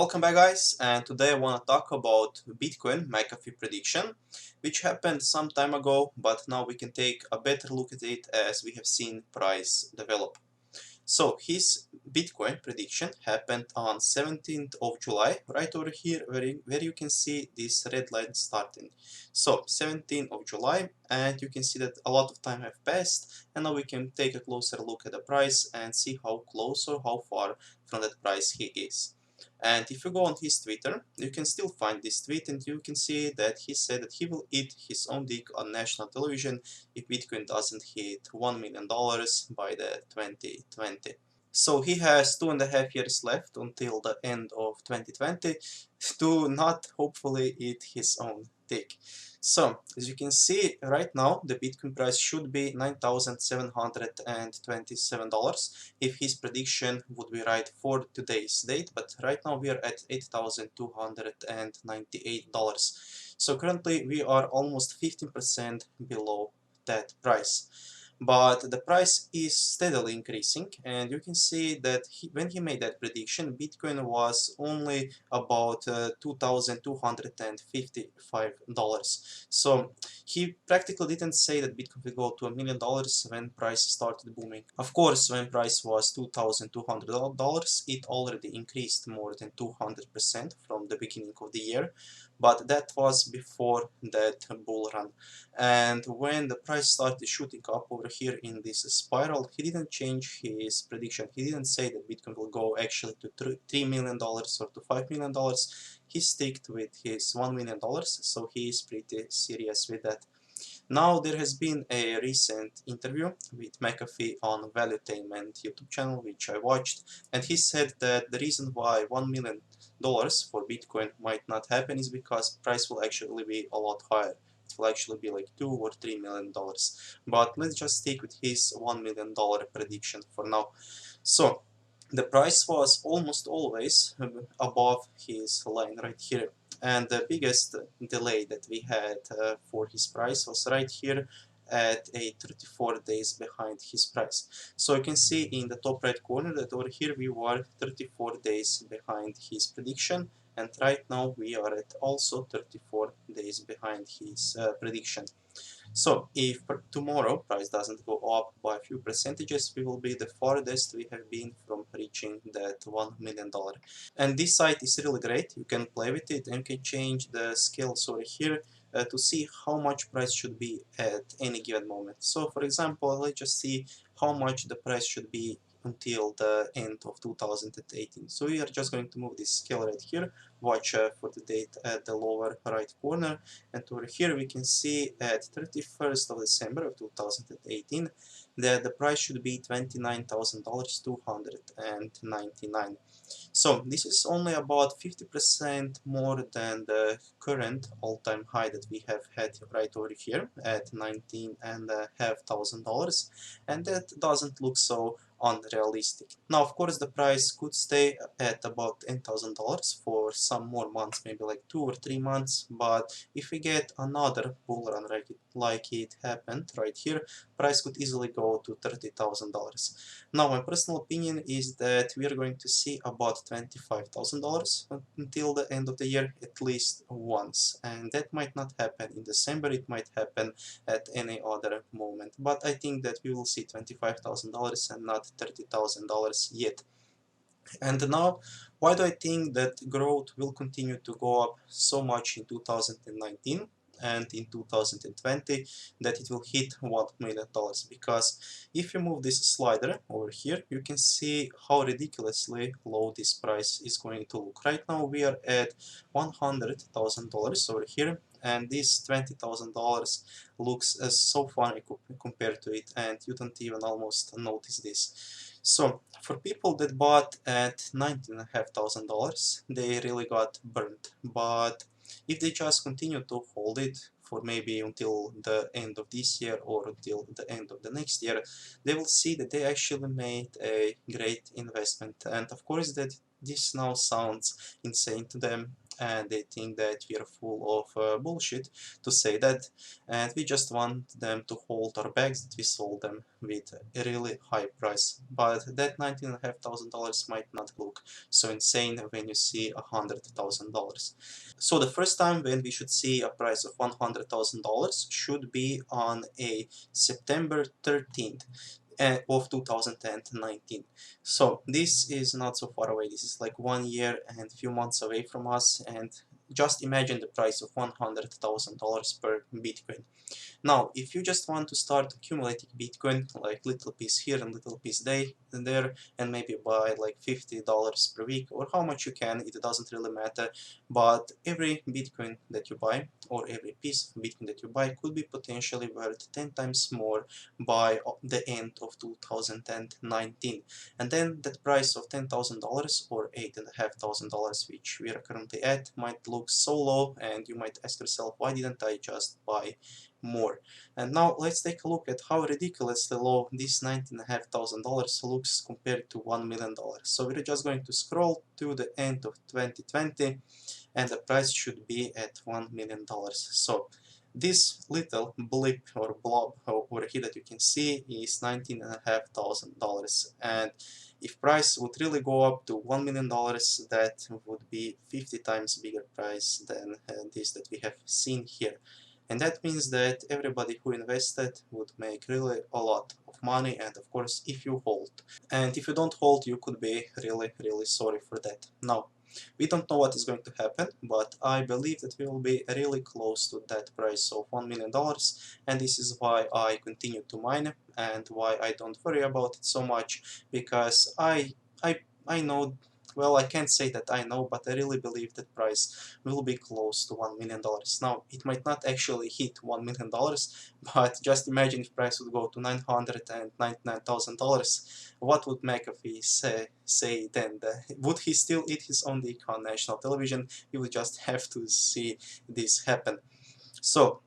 Welcome back, guys, and today I want to talk about Bitcoin McAfee prediction, which happened some time ago, but now we can take a better look at it as we have seen price develop. So his Bitcoin prediction happened on 17th of July, right over here where you can see this red line starting. So 17th of July, and you can see that a lot of time have passed, and now we can take a closer look at the price and see how close or how far from that price he is. And if you go on his Twitter, you can still find this tweet, and you can see that he said that he will eat his own dick on national television if Bitcoin doesn't hit $1 million by the 2020. So he has 2.5 years left until the end of 2020 to not hopefully eat his own dick. So as you can see right now, the Bitcoin price should be $9,727 if his prediction would be right for today's date, but right now we are at $8,298. So currently we are almost 15% below that price. But the price is steadily increasing, and you can see that when he made that prediction, Bitcoin was only about $2,255. So he practically didn't say that Bitcoin will go to $1 million when price started booming. Of course, when price was $2,200, it already increased more than 200% from the beginning of the year, but that was before that bull run. And when the price started shooting up over here in this spiral, he didn't change his prediction. He didn't say that Bitcoin will go actually to $3 million or to $5 million. He stuck with his $1 million, so he is pretty serious with that. Now there has been a recent interview with McAfee on Valuetainment YouTube channel, which I watched, and he said that the reason why $1 million for Bitcoin might not happen is because price will actually be a lot higher. It will actually be like $2 or $3 million. But let's just stick with his $1 million prediction for now. So the price was almost always above his line right here. And the biggest delay that we had for his price was right here at a 34 days behind his price. So you can see in the top right corner that over here we were 34 days behind his prediction, and right now we are at also 34 days behind his prediction. So if tomorrow price doesn't go up by a few percentages, we will be the farthest we have been from reaching that $1 million. And this site is really great. You can play with it and you can change the scales over here to see how much price should be at any given moment. So for example, let's just see how much the price should be until the end of 2018. So we are just going to move this scale right here, watch for the date at the lower right corner, and over here we can see at 31st of December of 2018 that the price should be $29,299. So this is only about 50% more than the current all-time high that we have had right over here at $19,500, and that doesn't look so unrealistic. Now, of course, the price could stay at about $10,000 for some more months, maybe like 2 or 3 months, but if we get another bull run like it happened right here, price could easily go to $30,000. Now, my personal opinion is that we are going to see about $25,000 until the end of the year at least once, and that might not happen in December, it might happen at any other moment, but I think that we will see $25,000 and not $30,000 yet. And now, why do I think that growth will continue to go up so much in 2019 and in 2020 that it will hit $1 million? Because if you move this slider over here, you can see how ridiculously low this price is going to look. Right now we are at $100,000 over here, and this $20,000 looks so funny compared to it, and you don't even almost notice this. So for people that bought at $19,500, they really got burnt. But if they just continue to hold it for maybe until the end of this year or until the end of the next year, they will see that they actually made a great investment. And of course that this now sounds insane to them, and they think that we are full of bullshit to say that, and we just want them to hold our bags that we sold them with a really high price. But that $19,500 might not look so insane when you see $100,000. So the first time when we should see a price of $100,000 should be on a September 13th of 2019. So this is not so far away. This is like 1 year and few months away from us, and just imagine the price of $100,000 per Bitcoin. Now, if you just want to start accumulating Bitcoin, like little piece here and little piece there, and maybe buy like $50 per week, or how much you can, it doesn't really matter, but every Bitcoin that you buy, or every piece of Bitcoin that you buy, could be potentially worth 10 times more by the end of 2019. And then that price of $10,000 or $8,500, which we are currently at, might look so low, and you might ask yourself, why didn't I just buy more? And now let's take a look at how ridiculously low this $19,500 looks compared to $1 million. So we're just going to scroll to the end of 2020, and the price should be at $1 million. So this little blip or blob over here that you can see is $19,500, and if price would really go up to $1 million, that would be 50 times bigger price than this that we have seen here. And that means that everybody who invested would make really a lot of money, and of course if you hold. And if you don't hold, you could be really sorry for that. Now, we don't know what is going to happen, but I believe that we will be really close to that price of $1 million, and this is why I continue to mine and why I don't worry about it so much, because I know, well, I can't say that I know, but I really believe that price will be close to $1 million. Now, it might not actually hit $1 million, but just imagine if price would go to $999,000. What would McAfee say then? Would he still eat his own dick on national television? We would just have to see this happen. So,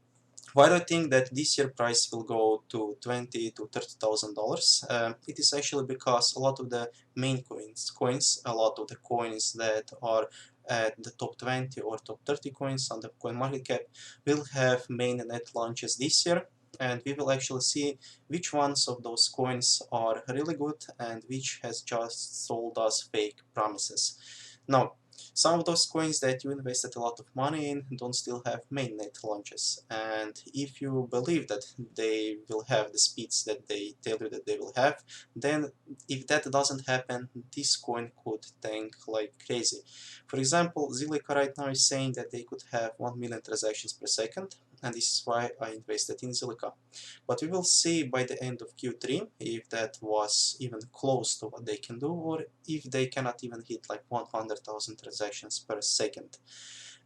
why do I think that this year price will go to $20,000 to $30,000? It is actually because a lot of the main coins, a lot of the coins that are at the top 20 or top 30 coins on the coin market cap will have main net launches this year, and we will actually see which ones of those coins are really good and which has just sold us fake promises. Now, some of those coins that you invested a lot of money in don't still have mainnet launches, and if you believe that they will have the speeds that they tell you that they will have, then if that doesn't happen, this coin could tank like crazy. For example, Zilliqa right now is saying that they could have 1 million transactions per second, and this is why I invested in Zilliqa. But we will see by the end of Q3 if that was even close to what they can do, or if they cannot even hit like 100,000 transactions per second.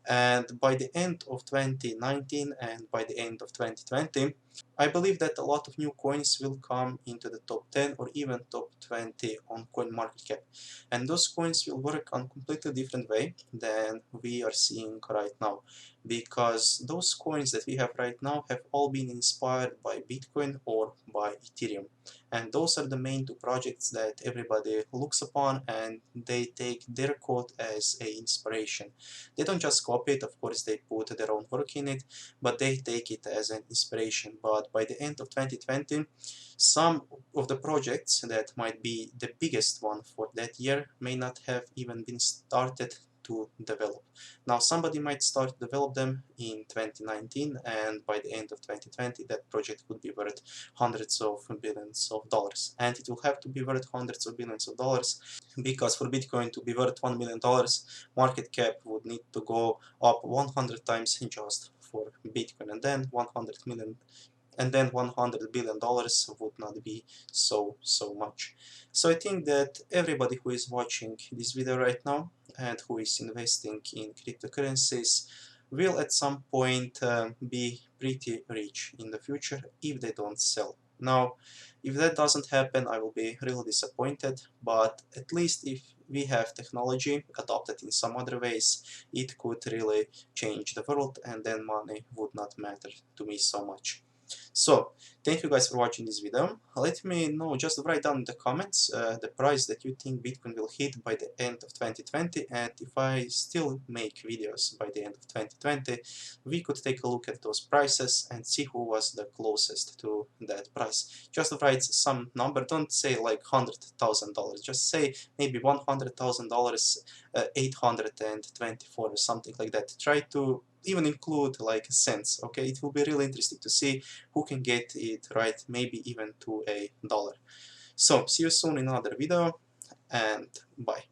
And by the end of 2019 and by the end of 2020, I believe that a lot of new coins will come into the top 10 or even top 20 on CoinMarketCap. And those coins will work on a completely different way than we are seeing right now. Because those coins that we have right now have all been inspired by Bitcoin or by Ethereum. And those are the main two projects that everybody looks upon, and they take their code as an inspiration. They don't just copy it, of course they put their own work in it, but they take it as an inspiration. But by the end of 2020, some of the projects that might be the biggest one for that year may not have even been started to develop. Now somebody might start to develop them in 2019, and by the end of 2020 that project would be worth hundreds of billions of dollars. And it will have to be worth hundreds of billions of dollars, because for Bitcoin to be worth $1 million, market cap would need to go up 100 times just for Bitcoin, and then 100 million, and then $100 billion would not be so much. So I think that everybody who is watching this video right now and who is investing in cryptocurrencies will at some point be pretty rich in the future if they don't sell. Now, if that doesn't happen, I will be really disappointed, but at least if we have technology adopted in some other ways, it could really change the world, and then money would not matter to me so much. So, thank you guys for watching this video. Let me know, just write down in the comments the price that you think Bitcoin will hit by the end of 2020, and if I still make videos by the end of 2020, we could take a look at those prices and see who was the closest to that price. Just write some number, don't say like $100,000, just say maybe $100,000, 824 or something like that. Try to even include like cents, okay? It will be really interesting to see who can get it right, maybe even to $1. So, see you soon in another video, and bye.